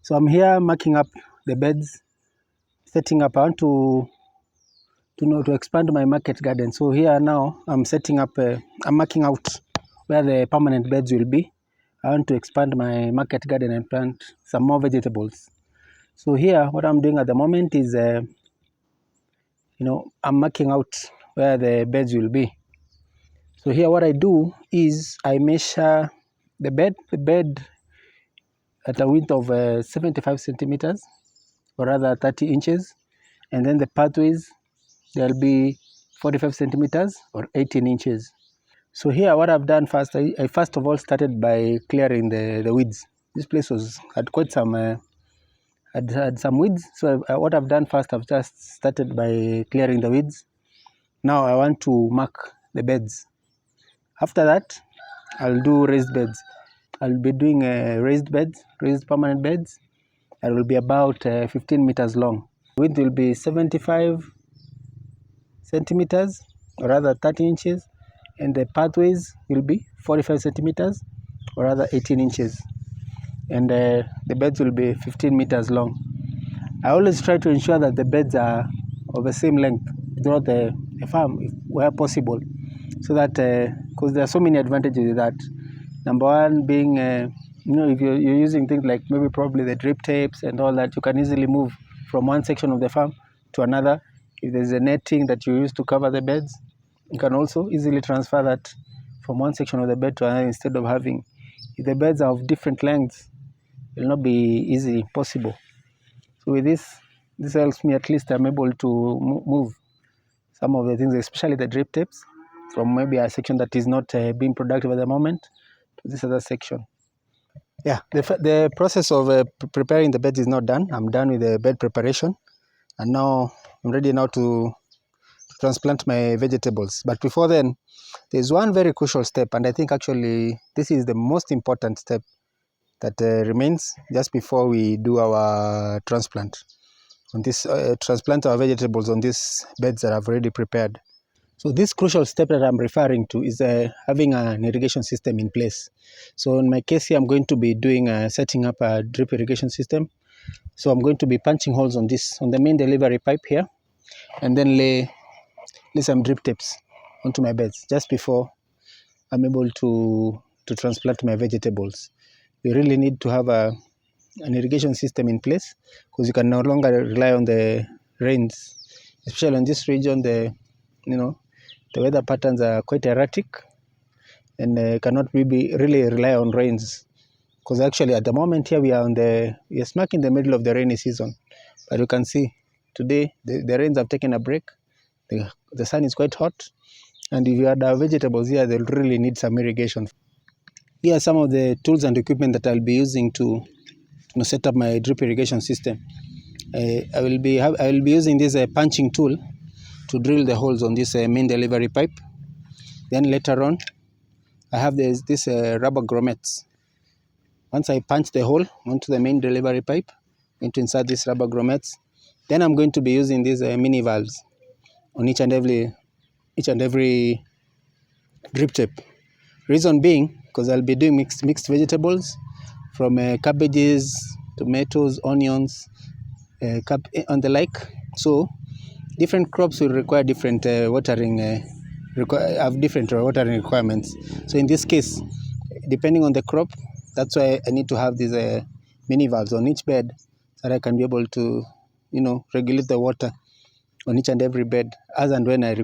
So I'm here marking up the beds, setting up. I want to expand my market garden. So here now I'm setting up. I'm marking out where the permanent beds will be. I want to expand my market garden and plant some more vegetables. So here, what I'm doing at the moment is, I'm marking out where the beds will be. So here, what I do is I measure the bed at a width of 75 centimeters, or rather 30 inches, and then the pathways, there'll be 45 centimeters or 18 inches. So here, what I've done first, I first of all started by clearing the weeds. This place had quite some had some weeds. So what I've done first, I've just started by clearing the weeds. Now I want to mark the beds. After that, I'll do raised beds. I'll be doing raised permanent beds. It will be about 15 meters long. Width will be 75 centimeters, or rather 30 inches, and the pathways will be 45 centimeters, or rather 18 inches, and the beds will be 15 meters long. I always try to ensure that the beds are of the same length throughout the farm, where possible, so that because there are so many advantages with that. Number one being, if you're using things like probably the drip tapes and all that, you can easily move from one section of the farm to another. If there's a netting that you use to cover the beds, you can also easily transfer that from one section of the bed to another, instead of having, if the beds are of different lengths, it will not be easily possible. So with this helps me, at least I'm able to move some of the things, especially the drip tapes, from maybe a section that is not being productive at the moment to this other section. Yeah, the process of preparing the beds is not done. I'm done with the bed preparation, and now I'm ready now to transplant my vegetables. But before then, there's one very crucial step, and I think actually this is the most important step that remains just before we do our transplant. On this transplant our vegetables on these beds that I've already prepared. So this crucial step that I'm referring to is having an irrigation system in place. So in my case here, I'm going to be doing setting up a drip irrigation system. So I'm going to be punching holes on the main delivery pipe here, and then lay some drip tapes onto my beds just before I'm able to transplant my vegetables. You really need to have an irrigation system in place, because you can no longer rely on the rains, especially in this region. The weather patterns are quite erratic, and cannot really rely on rains, because actually at the moment here we are smack in the middle of the rainy season. But you can see today the rains have taken a break. The sun is quite hot, and if you had our vegetables here, they'll really need some irrigation. Here are some of the tools and equipment that I'll be using to set up my drip irrigation system. I will be using this punching tool to drill the holes on this main delivery pipe. Then later on, I have this rubber grommets. Once I punch the hole onto the main delivery pipe, I'm going to insert these rubber grommets. Then I'm going to be using these mini valves on each and every drip tape. Reason being, because I'll be doing mixed vegetables, from cabbages, tomatoes, onions, and the like. So different crops will require different watering requirements. So in this case, depending on the crop, that's why I need to have these mini valves on each bed, so that I can be able to regulate the water on each and every bed as and when I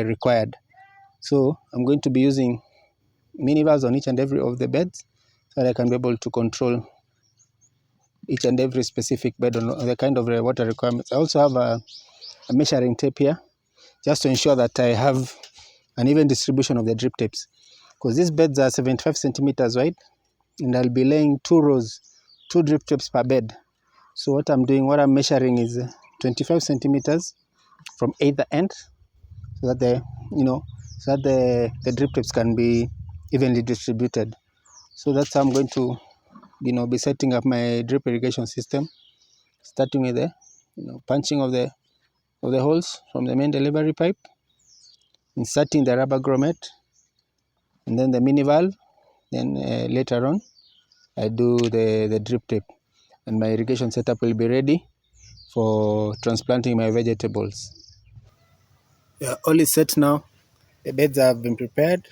required. So I'm going to be using mini valves on each and every of the beds, so that I can be able to control each and every specific bed on the kind of water requirements. I also have a measuring tape here, just to ensure that I have an even distribution of the drip tapes, because these beds are 75 centimeters wide, and I'll be laying 2 drip tapes per bed. So what I'm measuring is 25 centimeters from either end, so that the drip tapes can be evenly distributed. So that's how I'm going to be setting up my drip irrigation system, starting with the punching of the holes from the main delivery pipe, inserting the rubber grommet, and then the mini valve. Then later on, I do the drip tape. and my irrigation setup will be ready for transplanting my vegetables. Yeah, all is set now. The beds have been prepared.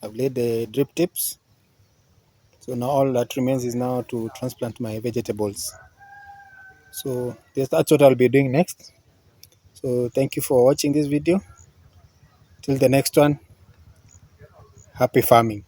I've laid the drip tips. So now all that remains is now to transplant my vegetables. So that's what I'll be doing next. So thank you for watching this video. Till the next one, happy farming.